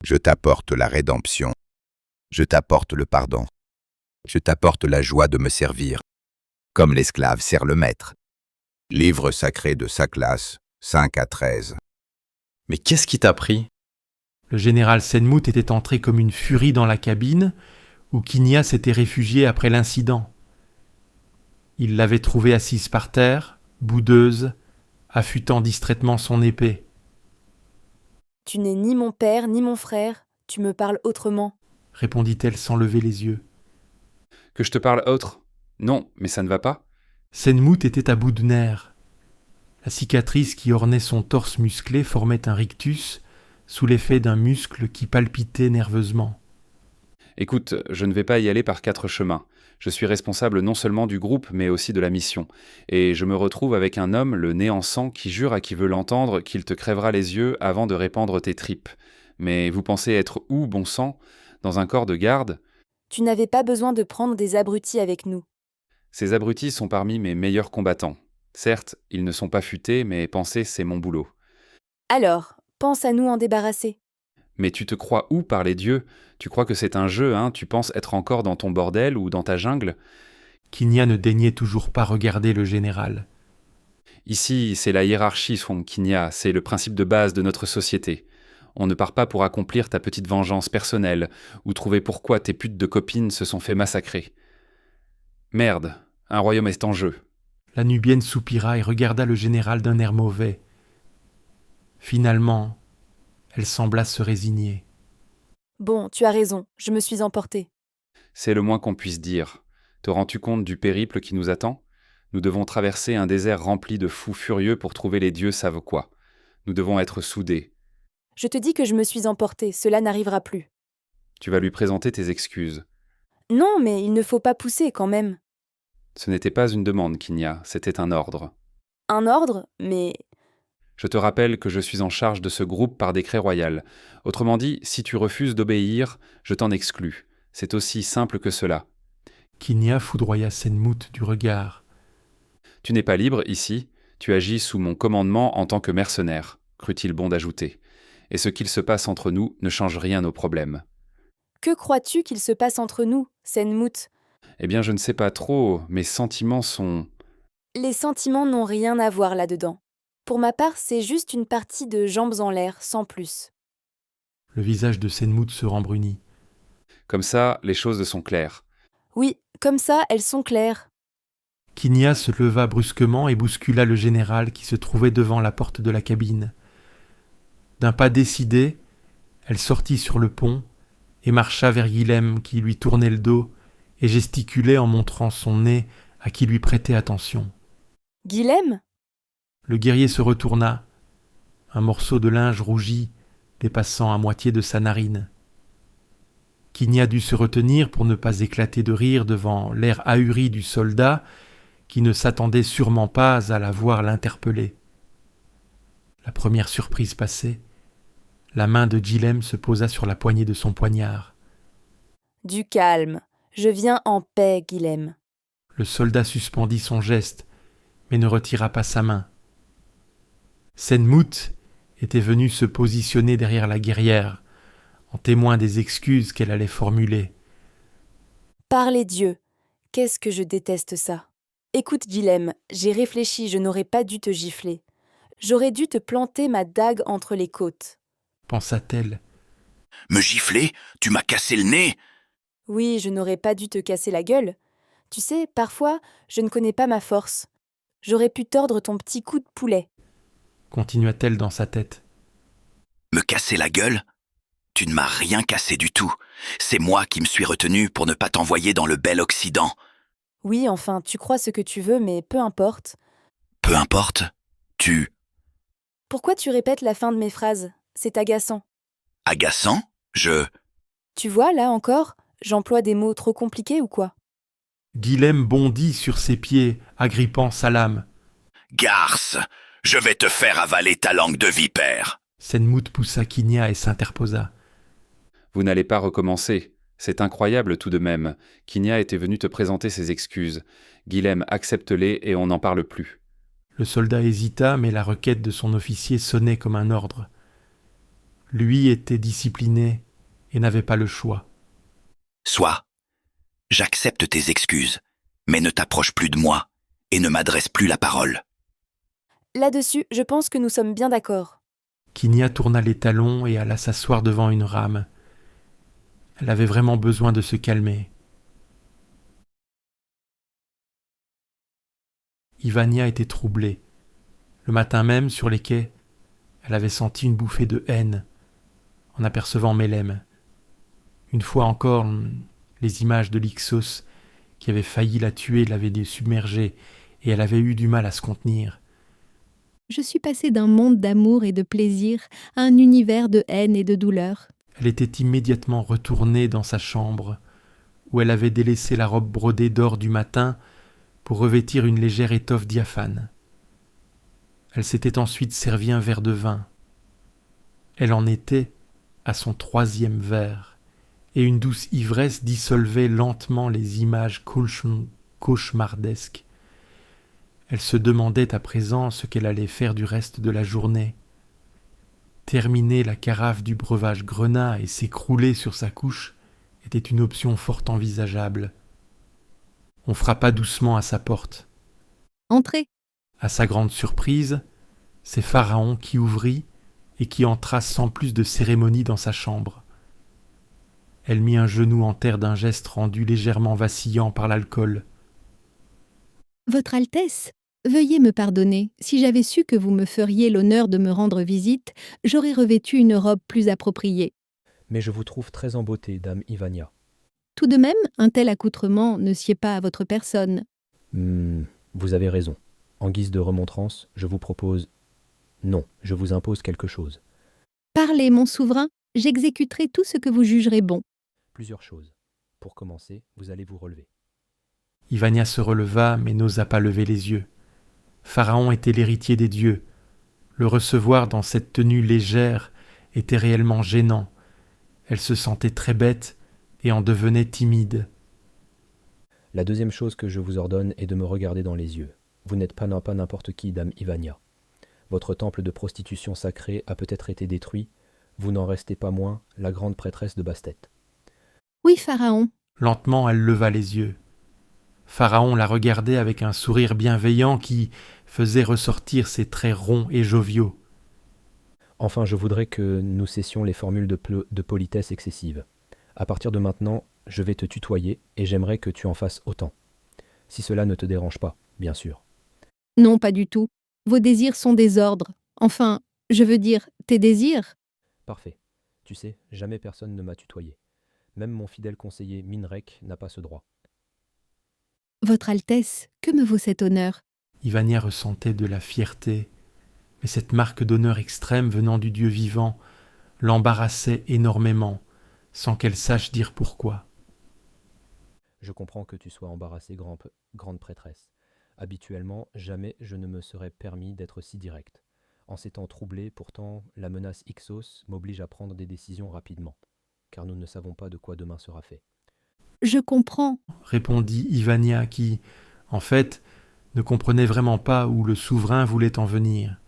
Je t'apporte la rédemption. Je t'apporte le pardon. Je t'apporte la joie de me servir, comme l'esclave sert le maître. Livre sacré de sa classe, 5 à 13. Mais qu'est-ce qui t'a pris ? Le général Senmout était entré comme une furie dans la cabine où Kinya s'était réfugiée après l'incident. Il l'avait trouvée assise par terre, boudeuse, affûtant distraitement son épée. « Tu n'es ni mon père ni mon frère, tu me parles autrement. » répondit-elle sans lever les yeux. Que je te parle autre ? Non, mais ça ne va pas ? Senmout était à bout de nerfs. La cicatrice qui ornait son torse musclé formait un rictus sous l'effet d'un muscle qui palpitait nerveusement. Écoute, je ne vais pas y aller par 4 chemins. Je suis responsable non seulement du groupe, mais aussi de la mission. Et je me retrouve avec un homme, le nez en sang, qui jure à qui veut l'entendre qu'il te crèvera les yeux avant de répandre tes tripes. Mais vous pensez être où, bon sang ? Dans un corps de garde ? Tu n'avais pas besoin de prendre des abrutis avec nous. Ces abrutis sont parmi mes meilleurs combattants. Certes, ils ne sont pas futés, mais penser, c'est mon boulot. Alors, pense à nous en débarrasser. Mais tu te crois où par les dieux ? Tu crois que c'est un jeu, hein ? Tu penses être encore dans ton bordel ou dans ta jungle ? Kinya ne daignait toujours pas regarder le général. Ici, c'est la hiérarchie, Swamp Kinya, c'est le principe de base de notre société. On ne part pas pour accomplir ta petite vengeance personnelle ou trouver pourquoi tes putes de copines se sont fait massacrer. Merde, un royaume est en jeu. La Nubienne soupira et regarda le général d'un air mauvais. Finalement, elle sembla se résigner. Bon, tu as raison, je me suis emportée. C'est le moins qu'on puisse dire. Te rends-tu compte du périple qui nous attend ? Nous devons traverser un désert rempli de fous furieux pour trouver les dieux savent quoi. Nous devons être soudés. Je te dis que je me suis emportée, cela n'arrivera plus. Tu vas lui présenter tes excuses. Non, mais il ne faut pas pousser quand même. Ce n'était pas une demande, Kinya, c'était un ordre. Un ordre, mais... Je te rappelle que je suis en charge de ce groupe par décret royal. Autrement dit, si tu refuses d'obéir, je t'en exclus. C'est aussi simple que cela. Kinya foudroya Senmout du regard. Tu n'es pas libre ici, tu agis sous mon commandement en tant que mercenaire, crut-il bon d'ajouter. Et ce qu'il se passe entre nous ne change rien aux problèmes. Que crois-tu qu'il se passe entre nous, Senmout ? Eh bien, je ne sais pas trop, mes sentiments sont... Les sentiments n'ont rien à voir là-dedans. Pour ma part, c'est juste une partie de jambes en l'air, sans plus. Le visage de Senmout se rembrunit. Comme ça, les choses sont claires. Oui, comme ça, elles sont claires. Kinya se leva brusquement et bouscula le général qui se trouvait devant la porte de la cabine. D'un pas décidé, elle sortit sur le pont et marcha vers Guilhem qui lui tournait le dos et gesticulait en montrant son nez à qui lui prêtait attention. « Guilhem ?» Le guerrier se retourna, un morceau de linge rougi dépassant à moitié de sa narine. Kinya dut se retenir pour ne pas éclater de rire devant l'air ahuri du soldat qui ne s'attendait sûrement pas à la voir l'interpeller. La première surprise passée, la main de Guilhem se posa sur la poignée de son poignard. « Du calme, je viens en paix, Guilhem. » Le soldat suspendit son geste, mais ne retira pas sa main. Senmout était venu se positionner derrière la guerrière, en témoin des excuses qu'elle allait formuler. « Par les dieux, qu'est-ce que je déteste ça. Écoute, Guilhem, j'ai réfléchi, je n'aurais pas dû te gifler. J'aurais dû te planter ma dague entre les côtes. » pensa-t-elle. « Me gifler ? Tu m'as cassé le nez !» Oui, je n'aurais pas dû te casser la gueule. Tu sais, parfois, je ne connais pas ma force. J'aurais pu tordre ton petit coup de poulet. Continua-t-elle dans sa tête. « Me casser la gueule ? Tu ne m'as rien cassé du tout. C'est moi qui me suis retenu pour ne pas t'envoyer dans le bel Occident. » Oui, enfin, tu crois ce que tu veux, mais peu importe. Peu importe. Tu... Pourquoi tu répètes la fin de mes phrases ? C'est agaçant. Agaçant ? Tu vois, là encore, j'emploie des mots trop compliqués ou quoi ? Guilhem bondit sur ses pieds, agrippant sa lame. Garce, je vais te faire avaler ta langue de vipère. Senmout poussa Kinya et s'interposa. Vous n'allez pas recommencer. C'est incroyable tout de même. Kinya était venu te présenter ses excuses. Guilhem, accepte-les et on n'en parle plus. Le soldat hésita, mais la requête de son officier sonnait comme un ordre. Lui était discipliné et n'avait pas le choix. Sois, j'accepte tes excuses, mais ne t'approche plus de moi et ne m'adresse plus la parole. Là-dessus, je pense que nous sommes bien d'accord. Kinia tourna les talons et alla s'asseoir devant une rame. Elle avait vraiment besoin de se calmer. Ivania était troublée. Le matin même, sur les quais, elle avait senti une bouffée de haine en apercevant Mélème. Une fois encore, les images de l'Ixos qui avait failli la tuer l'avaient submergée et elle avait eu du mal à se contenir. Je suis passée d'un monde d'amour et de plaisir à un univers de haine et de douleur. Elle était immédiatement retournée dans sa chambre, où elle avait délaissé la robe brodée d'or du matin pour revêtir une légère étoffe diaphane. Elle s'était ensuite servi un verre de vin. Elle en était à son 3e verre, et une douce ivresse dissolvait lentement les images cauchemardesques. Elle se demandait à présent ce qu'elle allait faire du reste de la journée. Terminer la carafe du breuvage Grenat et s'écrouler sur sa couche était une option fort envisageable. On frappa doucement à sa porte. Entrez. À sa grande surprise, c'est Pharaon qui ouvrit et qui entra sans plus de cérémonie dans sa chambre. Elle mit un genou en terre d'un geste rendu légèrement vacillant par l'alcool. Votre Altesse, veuillez me pardonner. Si j'avais su que vous me feriez l'honneur de me rendre visite, j'aurais revêtu une robe plus appropriée. Mais je vous trouve très en beauté, dame Ivania. Tout de même, un tel accoutrement ne sied pas à votre personne. Vous avez raison. En guise de remontrance, je vous propose... Non, je vous impose quelque chose. Parlez, mon souverain, j'exécuterai tout ce que vous jugerez bon. Plusieurs choses. Pour commencer, vous allez vous relever. Ivania se releva mais n'osa pas lever les yeux. Pharaon était l'héritier des dieux. Le recevoir dans cette tenue légère était réellement gênant. Elle se sentait très bête et en devenait timide. La deuxième chose que je vous ordonne est de me regarder dans les yeux. Vous n'êtes pas n'importe qui, dame Ivania. Votre temple de prostitution sacrée a peut-être été détruit. Vous n'en restez pas moins la grande prêtresse de Bastet. Oui, Pharaon. Lentement, elle leva les yeux. Pharaon la regardait avec un sourire bienveillant qui faisait ressortir ses traits ronds et joviaux. Enfin, je voudrais que nous cessions les formules de politesse excessive. À partir de maintenant, je vais te tutoyer et j'aimerais que tu en fasses autant. Si cela ne te dérange pas, bien sûr. Non, pas du tout. Vos désirs sont des ordres. Enfin, je veux dire, tes désirs. Parfait. Tu sais, jamais personne ne m'a tutoyé. Même mon fidèle conseiller Minrek n'a pas ce droit. Votre Altesse, que me vaut cet honneur? Ivania ressentait de la fierté, mais cette marque d'honneur extrême venant du Dieu vivant l'embarrassait énormément, sans qu'elle sache dire pourquoi. Je comprends que tu sois embarrassée, grande prêtresse. Habituellement, jamais je ne me serais permis d'être si direct. En ces temps troublés, pourtant, la menace Ixos m'oblige à prendre des décisions rapidement, car nous ne savons pas de quoi demain sera fait. Je comprends, Répondit Ivania qui, en fait, ne comprenait vraiment pas où le souverain voulait en venir.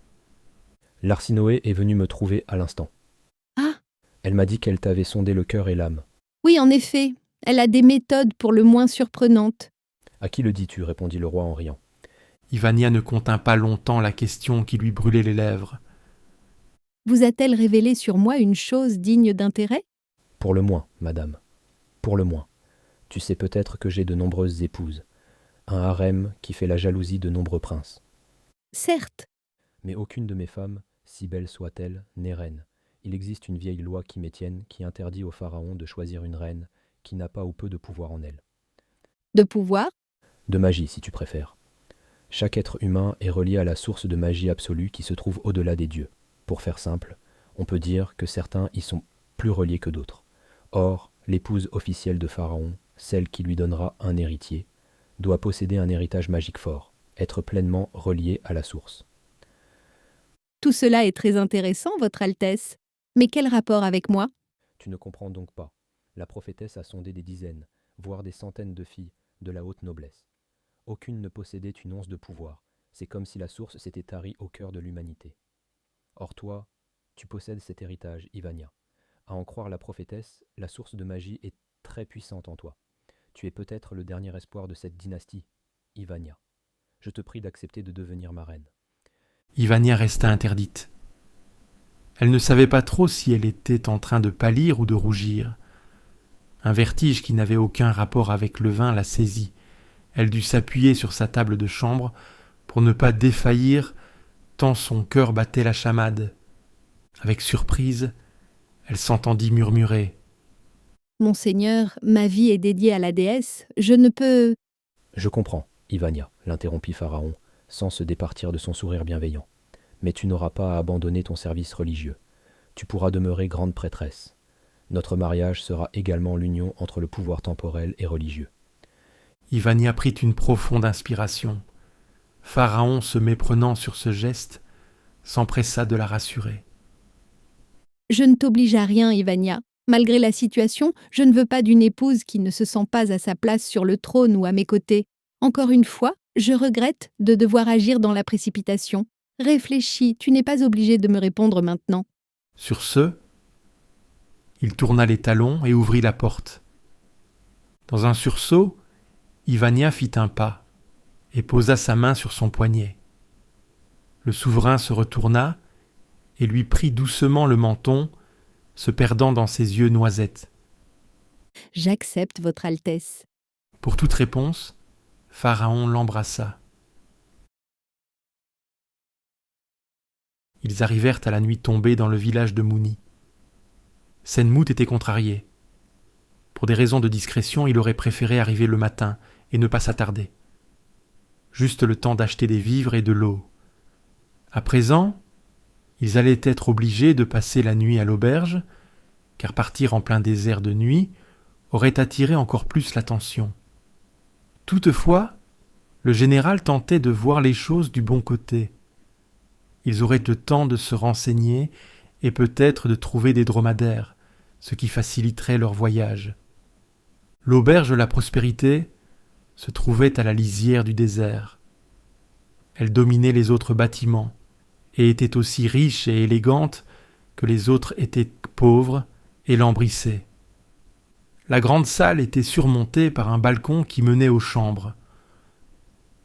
L'Arsinoé est venue me trouver à l'instant. Ah. Elle m'a dit qu'elle t'avait sondé le cœur et l'âme. Oui, en effet, elle a des méthodes pour le moins surprenantes. À qui le dis-tu répondit le roi en riant. Ivania ne contint pas longtemps la question qui lui brûlait les lèvres. Vous a-t-elle révélé sur moi une chose digne d'intérêt? Pour le moins, madame. Pour le moins. Tu sais peut-être que j'ai de nombreuses épouses. Un harem qui fait la jalousie de nombreux princes. Certes. Mais aucune de mes femmes, si belle soit-elle, n'est reine. Il existe une vieille loi qui m'étienne qui interdit au pharaon de choisir une reine qui n'a pas ou peu de pouvoir en elle. De pouvoir? De magie, si tu préfères. Chaque être humain est relié à la source de magie absolue qui se trouve au-delà des dieux. Pour faire simple, on peut dire que certains y sont plus reliés que d'autres. Or, l'épouse officielle de Pharaon, celle qui lui donnera un héritier, doit posséder un héritage magique fort, être pleinement reliée à la source. Tout cela est très intéressant, Votre Altesse. Mais quel rapport avec moi? Tu ne comprends donc pas. La prophétesse a sondé des dizaines, voire des centaines de filles de la haute noblesse. Aucune ne possédait une once de pouvoir. C'est comme si la source s'était tarie au cœur de l'humanité. Or toi, Tu possèdes cet héritage, Ivania. À en croire la prophétesse, la source de magie est très puissante en toi. Tu es peut-être le dernier espoir de cette dynastie, Ivania. Je te prie d'accepter de devenir ma reine. Ivania resta interdite. Elle ne savait pas trop si elle était en train de pâlir ou de rougir. Un vertige qui n'avait aucun rapport avec le vin la saisit. Elle dut s'appuyer sur sa table de chambre pour ne pas défaillir tant son cœur battait la chamade. Avec surprise, elle s'entendit murmurer. « Monseigneur, ma vie est dédiée à la déesse, je ne peux... » Je comprends, Ivania, l'interrompit Pharaon, sans se départir de son sourire bienveillant. Mais tu n'auras pas à abandonner ton service religieux. Tu pourras demeurer grande prêtresse. Notre mariage sera également l'union entre le pouvoir temporel et religieux. Ivania prit une profonde inspiration. Pharaon, se méprenant sur ce geste, s'empressa de la rassurer. « Je ne t'oblige à rien, Ivania. Malgré la situation, je ne veux pas d'une épouse qui ne se sent pas à sa place sur le trône ou à mes côtés. Encore une fois, je regrette de devoir agir dans la précipitation. Réfléchis, tu n'es pas obligé de me répondre maintenant. » Sur ce, il tourna les talons et ouvrit la porte. Dans un sursaut, Ivania fit un pas et posa sa main sur son poignet. Le souverain se retourna et lui prit doucement le menton, se perdant dans ses yeux noisettes. « J'accepte, Votre Altesse. » Pour toute réponse, Pharaon l'embrassa. Ils arrivèrent à la nuit tombée dans le village de Mouni. Senmout était contrarié. Pour des raisons de discrétion, il aurait préféré arriver le matin et ne pas s'attarder. Juste le temps d'acheter des vivres et de l'eau. À présent, ils allaient être obligés de passer la nuit à l'auberge, car partir en plein désert de nuit aurait attiré encore plus l'attention. Toutefois, le général tentait de voir les choses du bon côté. Ils auraient le temps de se renseigner et peut-être de trouver des dromadaires, ce qui faciliterait leur voyage. L'auberge de la prospérité se trouvait à la lisière du désert. Elle dominait les autres bâtiments et était aussi riche et élégante que les autres étaient pauvres et lambrissaient. La grande salle était surmontée par un balcon qui menait aux chambres.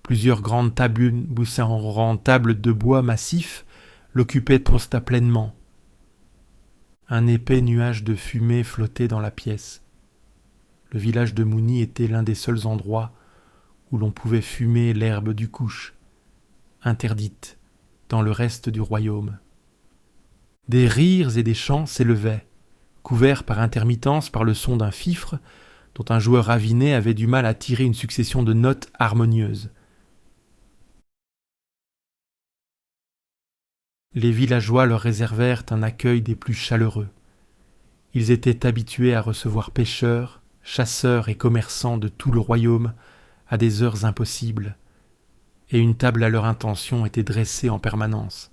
Plusieurs grandes tables de bois massif l'occupaient pleinement. Un épais nuage de fumée flottait dans la pièce. Le village de Mouni était l'un des seuls endroits où l'on pouvait fumer l'herbe du couche, interdite dans le reste du royaume. Des rires et des chants s'élevaient, couverts par intermittence par le son d'un fifre dont un joueur aviné avait du mal à tirer une succession de notes harmonieuses. Les villageois leur réservèrent un accueil des plus chaleureux. Ils étaient habitués à recevoir pêcheurs, chasseurs et commerçants de tout le royaume à des heures impossibles, et une table à leur intention était dressée en permanence.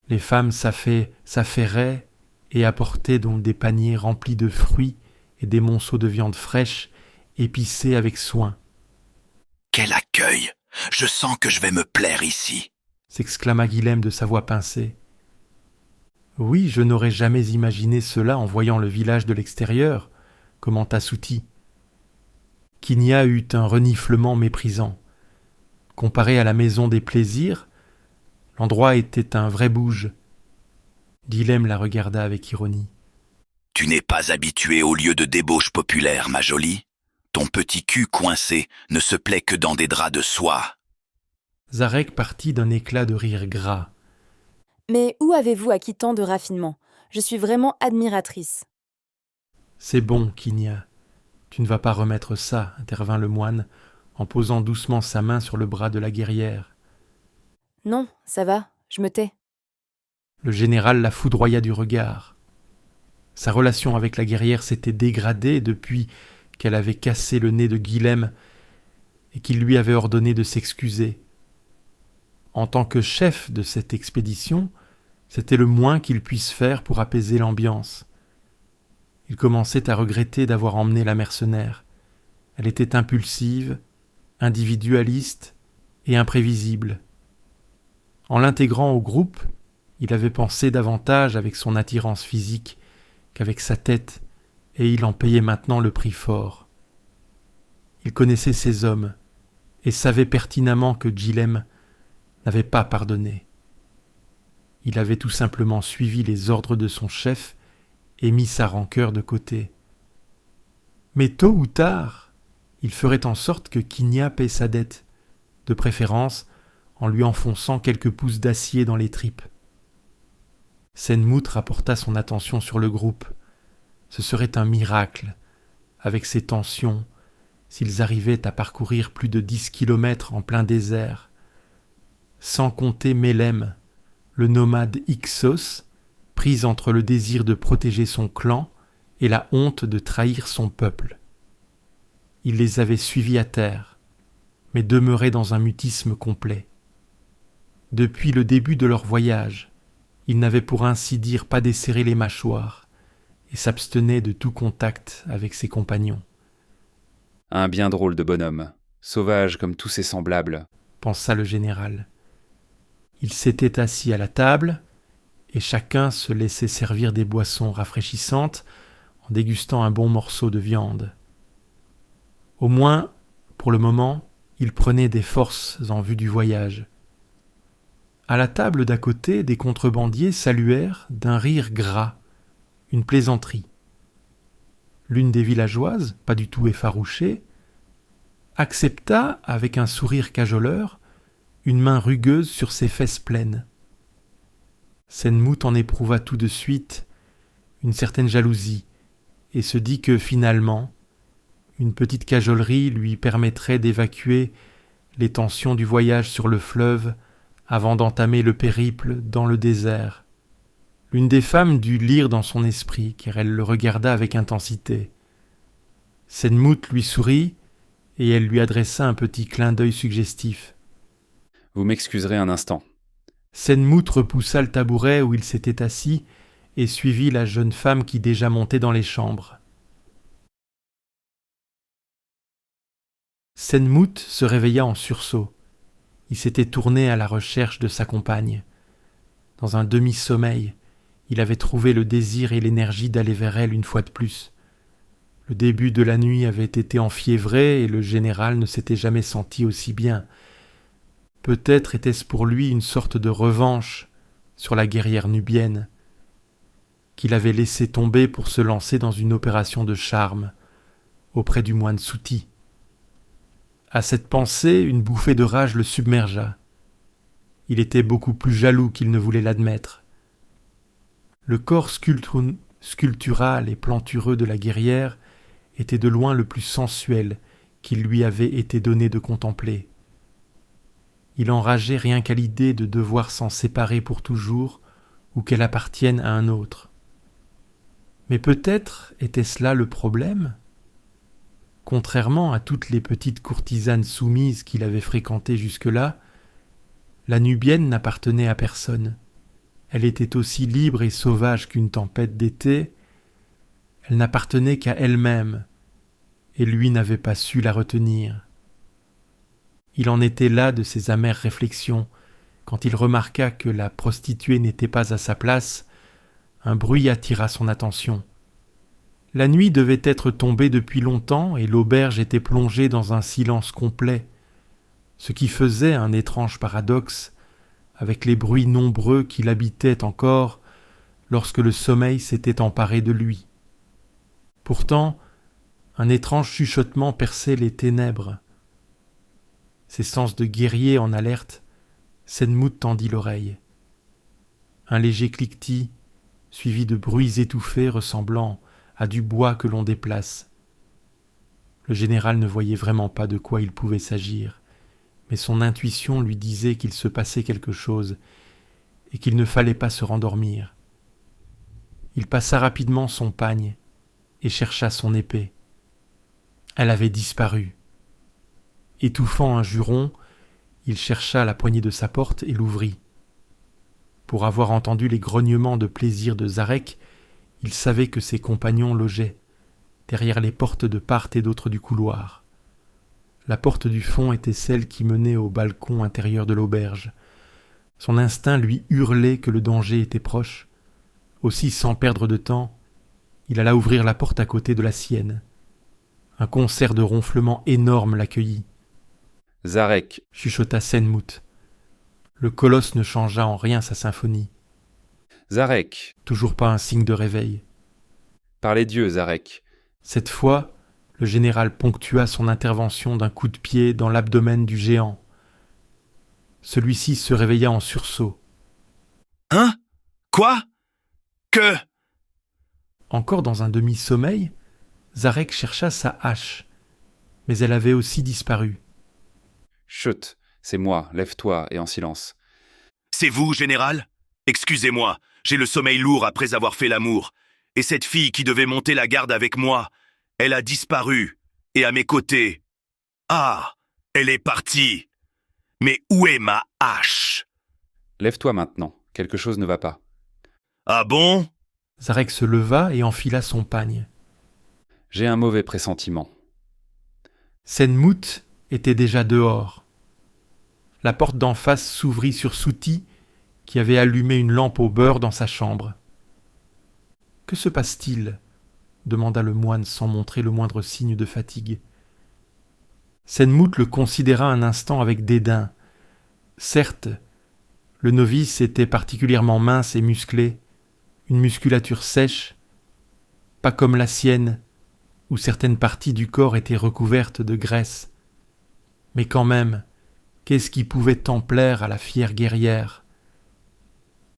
Les femmes s'affairaient et apportaient donc des paniers remplis de fruits et des monceaux de viande fraîche, épicée avec soin. « Quel accueil! Je sens que je vais me plaire ici !» s'exclama Guilhem de sa voix pincée. Oui, je n'aurais jamais imaginé cela en voyant le village de l'extérieur, commenta Souti. Kinia eut un reniflement méprisant. Comparé à la maison des plaisirs, l'endroit était un vrai bouge. Guilhem la regarda avec ironie. « Tu n'es pas habitué au lieu de débauche populaire, ma jolie. Ton petit cul coincé ne se plaît que dans des draps de soie. » Zarek partit d'un éclat de rire gras. « Mais où avez-vous acquis tant de raffinement ? Je suis vraiment admiratrice. » « C'est bon, Kinia. Tu ne vas pas remettre ça, intervint le moine, en posant doucement sa main sur le bras de la guerrière. « Non, ça va, je me tais. » Le général la foudroya du regard. Sa relation avec la guerrière s'était dégradée depuis qu'elle avait cassé le nez de Guilhem et qu'il lui avait ordonné de s'excuser. En tant que chef de cette expédition, c'était le moins qu'il puisse faire pour apaiser l'ambiance. Il commençait à regretter d'avoir emmené la mercenaire. Elle était impulsive, individualiste et imprévisible. En l'intégrant au groupe, Il avait pensé davantage avec son attirance physique qu'avec sa tête, et il en payait maintenant le prix fort. Il connaissait ces hommes, et savait pertinemment que Jillem n'avait pas pardonné. Il avait tout simplement suivi les ordres de son chef et mis sa rancœur de côté. Mais tôt ou tard, il ferait en sorte que Kinya paie sa dette, de préférence en lui enfonçant quelques pouces d'acier dans les tripes. Senmout rapporta son attention sur le groupe. Ce serait un miracle, avec ces tensions, s'ils arrivaient à parcourir plus de 10 kilomètres en plein désert, sans compter Mélem, le nomade Ixos, pris entre le désir de protéger son clan et la honte de trahir son peuple. Il les avait suivis à terre, mais demeurait dans un mutisme complet. Depuis le début de leur voyage, il n'avait pour ainsi dire pas desserré les mâchoires et s'abstenait de tout contact avec ses compagnons. Un bien drôle de bonhomme, sauvage comme tous ses semblables, pensa le général. Ils s'étaient assis à la table, et chacun se laissait servir des boissons rafraîchissantes en dégustant un bon morceau de viande. Au moins, pour le moment, il prenait des forces en vue du voyage. À la table d'à côté, des contrebandiers saluèrent d'un rire gras, une plaisanterie. L'une des villageoises, pas du tout effarouchée, accepta, avec un sourire cajoleur, une main rugueuse sur ses fesses pleines. Senmout en éprouva tout de suite une certaine jalousie et se dit que finalement, une petite cajolerie lui permettrait d'évacuer les tensions du voyage sur le fleuve avant d'entamer le périple dans le désert. L'une des femmes dut lire dans son esprit, car elle le regarda avec intensité. Senmout lui sourit, et elle lui adressa un petit clin d'œil suggestif. « Vous m'excuserez un instant. » Senmout repoussa le tabouret où il s'était assis et suivit la jeune femme qui déjà montait dans les chambres. Senmout se réveilla en sursaut. Il s'était tourné à la recherche de sa compagne. Dans un demi-sommeil, il avait trouvé le désir et l'énergie d'aller vers elle une fois de plus. Le début de la nuit avait été enfiévré et le général ne s'était jamais senti aussi bien. Peut-être était-ce pour lui une sorte de revanche sur la guerrière nubienne, qu'il avait laissé tomber pour se lancer dans une opération de charme auprès du moine Souti. À cette pensée, une bouffée de rage le submergea. Il était beaucoup plus jaloux qu'il ne voulait l'admettre. Le corps sculptural et plantureux de la guerrière était de loin le plus sensuel qu'il lui avait été donné de contempler. Il enrageait rien qu'à l'idée de devoir s'en séparer pour toujours ou qu'elle appartienne à un autre. Mais peut-être était-ce là le problème ? Contrairement à toutes les petites courtisanes soumises qu'il avait fréquentées jusque-là, la Nubienne n'appartenait à personne. Elle était aussi libre et sauvage qu'une tempête d'été. Elle n'appartenait qu'à elle-même, et lui n'avait pas su la retenir. Il en était là de ses amères réflexions, quand il remarqua que la prostituée n'était pas à sa place. Un bruit attira son attention. La nuit devait être tombée depuis longtemps et l'auberge était plongée dans un silence complet, ce qui faisait un étrange paradoxe avec les bruits nombreux qui l'habitaient encore lorsque le sommeil s'était emparé de lui. Pourtant, un étrange chuchotement perçait les ténèbres. Ses sens de guerrier en alerte, Senmout tendit l'oreille. Un léger cliquetis, suivi de bruits étouffés ressemblant à du bois que l'on déplace. Le général ne voyait vraiment pas de quoi il pouvait s'agir, mais son intuition lui disait qu'il se passait quelque chose et qu'il ne fallait pas se rendormir. Il passa rapidement son pagne et chercha son épée. Elle avait disparu. Étouffant un juron, il chercha la poignée de sa porte et l'ouvrit. Pour avoir entendu les grognements de plaisir de Zarek, il savait que ses compagnons logeaient, derrière les portes de part et d'autre du couloir. La porte du fond était celle qui menait au balcon intérieur de l'auberge. Son instinct lui hurlait que le danger était proche. Aussi, sans perdre de temps, il alla ouvrir la porte à côté de la sienne. Un concert de ronflements énormes l'accueillit. « Zarek, Chuchota Senmout. Le colosse ne changea en rien sa symphonie. Zarek, Toujours pas un signe de réveil. par les dieux, Zarek. » Cette fois, le général ponctua son intervention d'un coup de pied dans l'abdomen du géant. Celui-ci se réveilla en sursaut. « Hein? Quoi? Que? » Encore dans un demi-sommeil, Zarek chercha sa hache, mais elle avait aussi disparu. « Chut, c'est moi, lève-toi et en silence. » C'est vous, général? Excusez-moi, j'ai le sommeil lourd après avoir fait l'amour. Et cette fille qui devait monter la garde avec moi, elle a disparu, et à mes côtés. Ah, elle est partie. Mais où est ma hache? Lève-toi maintenant, quelque chose ne va pas. Ah bon? Zarek se leva et enfila son pagne. J'ai un mauvais pressentiment. Senmout était déjà dehors. La porte d'en face s'ouvrit sur Souti, qui avait allumé une lampe au beurre dans sa chambre. « Que se passe-t-il » demanda le moine sans montrer le moindre signe de fatigue. Senmout le considéra un instant avec dédain. Certes, le novice était particulièrement mince et musclé, une musculature sèche, pas comme la sienne, où certaines parties du corps étaient recouvertes de graisse. Mais quand même, qu'est-ce qui pouvait tant plaire à la fière guerrière?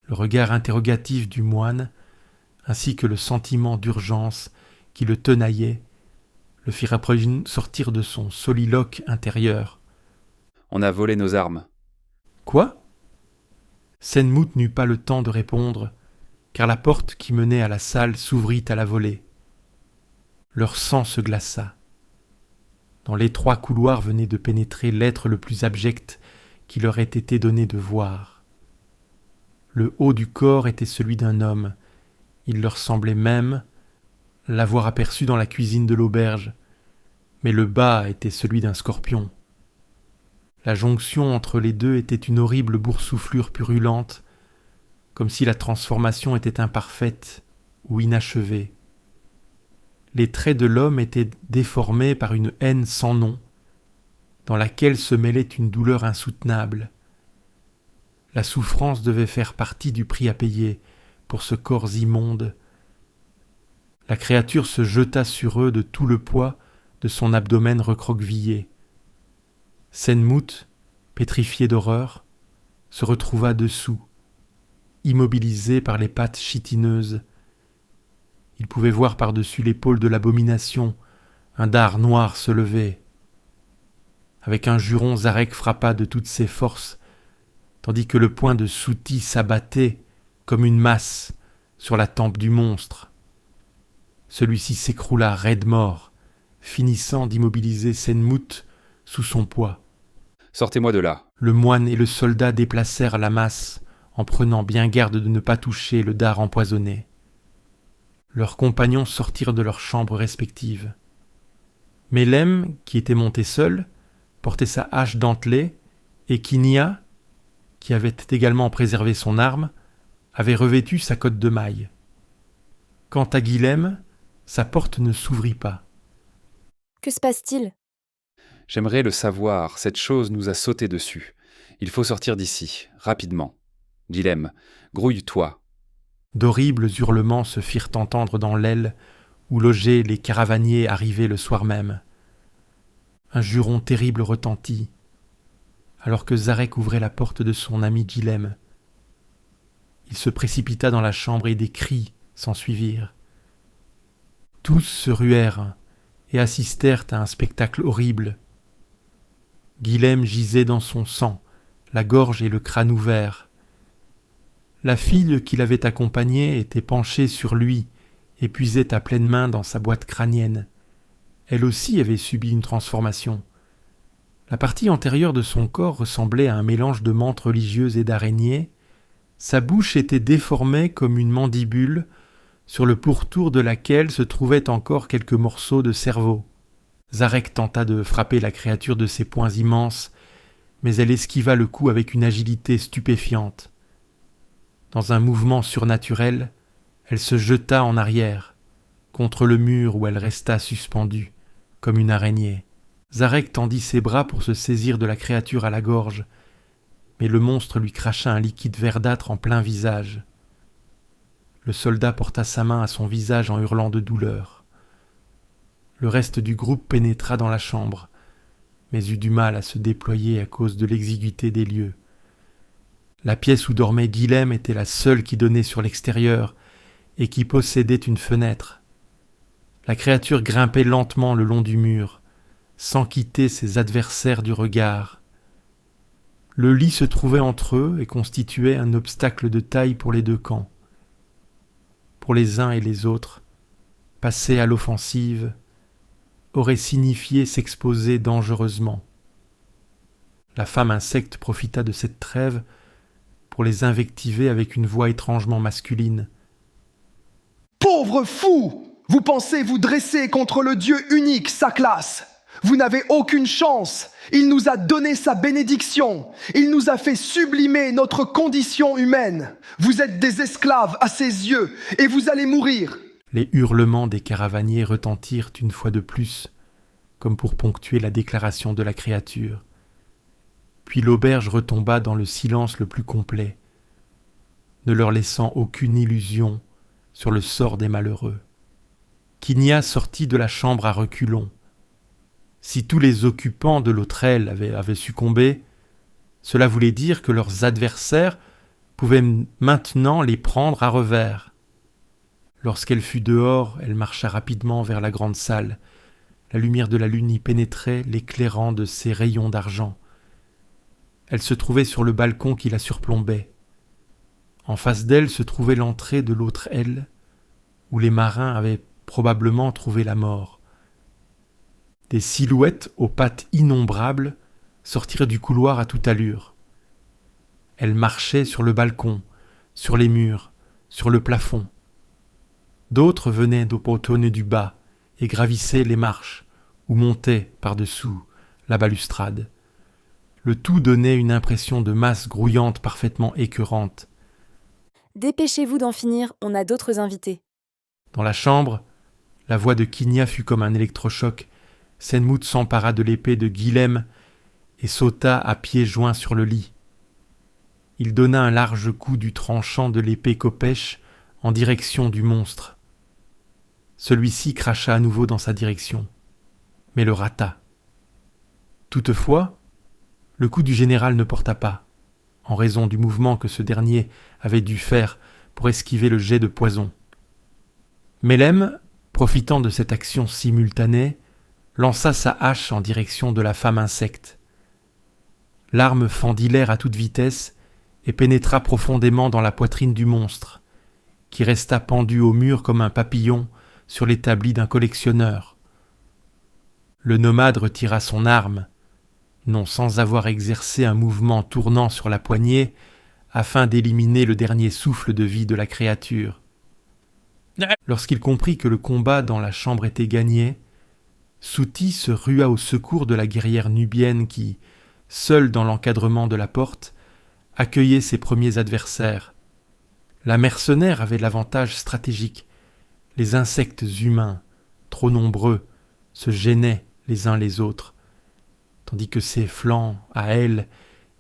Le regard interrogatif du moine, ainsi que le sentiment d'urgence qui le tenaillait, le firent après sortir de son soliloque intérieur. « On a volé nos armes. » Quoi? Senmout n'eut pas le temps de répondre, car la porte qui menait à la salle s'ouvrit à la volée. Leur sang se glaça. Dans l'étroit couloir venait de pénétrer l'être le plus abject qui leur ait été donné de voir. Le haut du corps était celui d'un homme. Il leur semblait même l'avoir aperçu dans la cuisine de l'auberge, mais le bas était celui d'un scorpion. La jonction entre les deux était une horrible boursouflure purulente, comme si la transformation était imparfaite ou inachevée. Les traits de l'homme étaient déformés par une haine sans nom, dans laquelle se mêlait une douleur insoutenable. La souffrance devait faire partie du prix à payer pour ce corps immonde. La créature se jeta sur eux de tout le poids de son abdomen recroquevillé. Senmout, pétrifié d'horreur, se retrouva dessous, immobilisé par les pattes chitineuses. Il pouvait voir par-dessus l'épaule de l'abomination un dard noir se lever. Avec un juron, Zarek frappa de toutes ses forces, tandis que le poing de Souti s'abattait comme une masse sur la tempe du monstre. Celui-ci s'écroula raide mort, finissant d'immobiliser Senmout sous son poids. « Sortez-moi de là. » Le moine et le soldat déplacèrent la masse en prenant bien garde de ne pas toucher le dard empoisonné. Leurs compagnons sortirent de leurs chambres respectives. Mélem, qui était monté seul, portait sa hache dentelée, et Kinia, qui avait également préservé son arme, avait revêtu sa cotte de maille. Quant à Guilhem, sa porte ne s'ouvrit pas. Que se passe-t-il? J'aimerais le savoir, cette chose nous a sauté dessus. Il faut sortir d'ici, rapidement. Guilhem, grouille-toi. D'horribles hurlements se firent entendre dans l'aile où logeaient les caravaniers arrivés le soir même. Un juron terrible retentit, alors que Zarek ouvrait la porte de son ami Guilhem. Il se précipita dans la chambre et des cris s'ensuivirent. Tous se ruèrent et assistèrent à un spectacle horrible. Guilhem gisait dans son sang, la gorge et le crâne ouverts. La fille qui l'avait accompagné était penchée sur lui et puisait à pleine main dans sa boîte crânienne. Elle aussi avait subi une transformation. La partie antérieure de son corps ressemblait à un mélange de menthe religieuse et d'araignée. Sa bouche était déformée comme une mandibule, sur le pourtour de laquelle se trouvaient encore quelques morceaux de cerveau. Zarek tenta de frapper la créature de ses poings immenses, mais elle esquiva le coup avec une agilité stupéfiante. Dans un mouvement surnaturel, elle se jeta en arrière, contre le mur où elle resta suspendue, comme une araignée. Zarek tendit ses bras pour se saisir de la créature à la gorge, mais le monstre lui cracha un liquide verdâtre en plein visage. Le soldat porta sa main à son visage en hurlant de douleur. Le reste du groupe pénétra dans la chambre, mais eut du mal à se déployer à cause de l'exiguïté des lieux. La pièce où dormait Guilhem était la seule qui donnait sur l'extérieur et qui possédait une fenêtre. La créature grimpait lentement le long du mur, sans quitter ses adversaires du regard. Le lit se trouvait entre eux et constituait un obstacle de taille pour les deux camps. Pour les uns et les autres, passer à l'offensive aurait signifié s'exposer dangereusement. La femme insecte profita de cette trêve pour les invectiver avec une voix étrangement masculine. « Pauvre fou! Vous pensez vous dresser contre le Dieu unique, Saklas! Vous n'avez aucune chance! Il nous a donné sa bénédiction! Il nous a fait sublimer notre condition humaine! Vous êtes des esclaves à ses yeux, et vous allez mourir! » Les hurlements des caravaniers retentirent une fois de plus, comme pour ponctuer la déclaration de la créature. Puis l'auberge retomba dans le silence le plus complet, ne leur laissant aucune illusion sur le sort des malheureux. Kinia sortit de la chambre à reculons. Si tous les occupants de l'autre aile avaient succombé, cela voulait dire que leurs adversaires pouvaient maintenant les prendre à revers. Lorsqu'elle fut dehors, elle marcha rapidement vers la grande salle. La lumière de la lune y pénétrait, l'éclairant de ses rayons d'argent. Elle se trouvait sur le balcon qui la surplombait. En face d'elle se trouvait l'entrée de l'autre aile, où les marins avaient probablement trouvé la mort. Des silhouettes aux pattes innombrables sortirent du couloir à toute allure. Elles marchaient sur le balcon, sur les murs, sur le plafond. D'autres venaient au potonnet du bas et gravissaient les marches ou montaient par-dessous la balustrade. Le tout donnait une impression de masse grouillante parfaitement écœurante. « Dépêchez-vous d'en finir, on a d'autres invités. » Dans la chambre, la voix de Kinia fut comme un électrochoc. Senmout s'empara de l'épée de Guilhem et sauta à pieds joints sur le lit. Il donna un large coup du tranchant de l'épée Kopech en direction du monstre. Celui-ci cracha à nouveau dans sa direction, mais le rata. Toutefois, le coup du général ne porta pas, en raison du mouvement que ce dernier avait dû faire pour esquiver le jet de poison. Melem, profitant de cette action simultanée, lança sa hache en direction de la femme insecte. L'arme fendit l'air à toute vitesse et pénétra profondément dans la poitrine du monstre, qui resta pendu au mur comme un papillon sur l'établi d'un collectionneur. Le nomade retira son arme, non sans avoir exercé un mouvement tournant sur la poignée afin d'éliminer le dernier souffle de vie de la créature. Lorsqu'il comprit que le combat dans la chambre était gagné, Souti se rua au secours de la guerrière nubienne qui, seule dans l'encadrement de la porte, accueillait ses premiers adversaires. La mercenaire avait l'avantage stratégique. Les insectes humains, trop nombreux, se gênaient les uns les autres, tandis que ses flancs, à elle,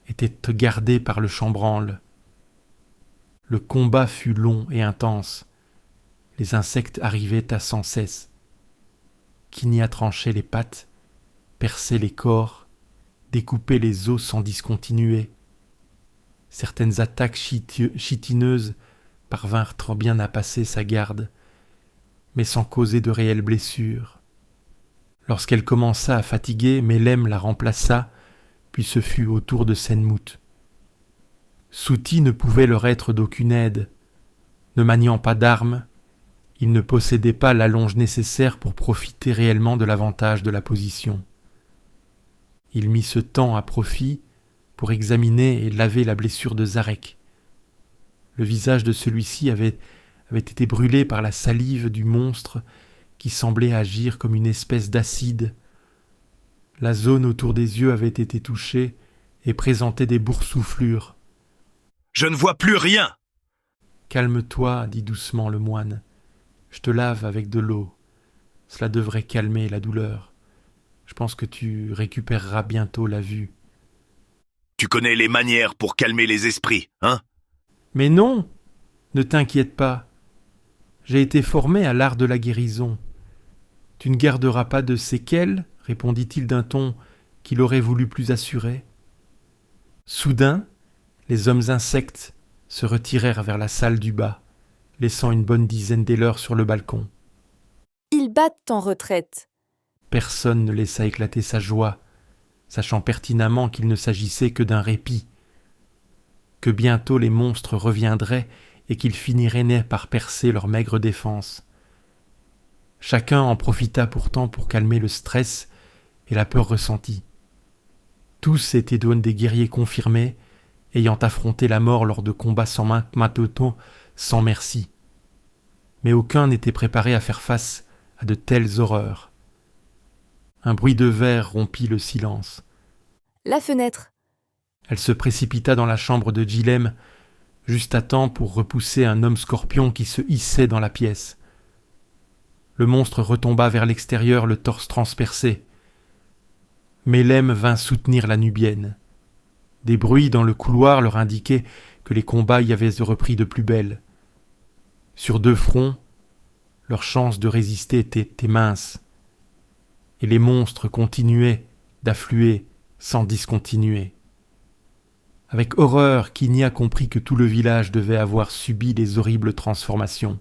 étaient gardés par le chambranle. Le combat fut long et intense. Les insectes arrivaient à sans cesse. Kinia tranchait les pattes, perçait les corps, découpait les os sans discontinuer. Certaines attaques chitineuses parvinrent trop bien à passer sa garde, mais sans causer de réelles blessures. Lorsqu'elle commença à fatiguer, Melem la remplaça, puis ce fut au tour de Senmout. Souti ne pouvait leur être d'aucune aide. Ne maniant pas d'armes, il ne possédait pas l'allonge nécessaire pour profiter réellement de l'avantage de la position. Il mit ce temps à profit pour examiner et laver la blessure de Zarek. Le visage de celui-ci avait été brûlé par la salive du monstre qui semblait agir comme une espèce d'acide. La zone autour des yeux avait été touchée et présentait des boursouflures. Je ne vois plus rien. Calme-toi, dit doucement le moine. Je te lave avec de l'eau. Cela devrait calmer la douleur. Je pense que tu récupéreras bientôt la vue. Tu connais les manières pour calmer les esprits, hein? Mais non, ne t'inquiète pas. J'ai été formé à l'art de la guérison. Tu ne garderas pas de séquelles, répondit-il d'un ton qu'il aurait voulu plus assuré. Soudain, les hommes insectes se retirèrent vers la salle du bas, laissant une bonne dizaine des leurs sur le balcon. Ils battent en retraite. Personne ne laissa éclater sa joie, sachant pertinemment qu'il ne s'agissait que d'un répit, que bientôt les monstres reviendraient et qu'ils finiraient net par percer leur maigre défense. Chacun en profita pourtant pour calmer le stress et la peur ressentie. Tous étaient des guerriers confirmés, ayant affronté la mort lors de combats sans matetot, sans merci. Mais aucun n'était préparé à faire face à de telles horreurs. Un bruit de verre rompit le silence. La fenêtre. Elle se précipita dans la chambre de Gilem, juste à temps pour repousser un homme scorpion qui se hissait dans la pièce. Le monstre retomba vers l'extérieur, le torse transpercé. Mélème vint soutenir la Nubienne. Des bruits dans le couloir leur indiquaient que les combats y avaient repris de plus belle. Sur 2 fronts, leur chance de résister était mince, et les monstres continuaient d'affluer sans discontinuer. Avec horreur, Kinia comprit que tout le village devait avoir subi les horribles transformations.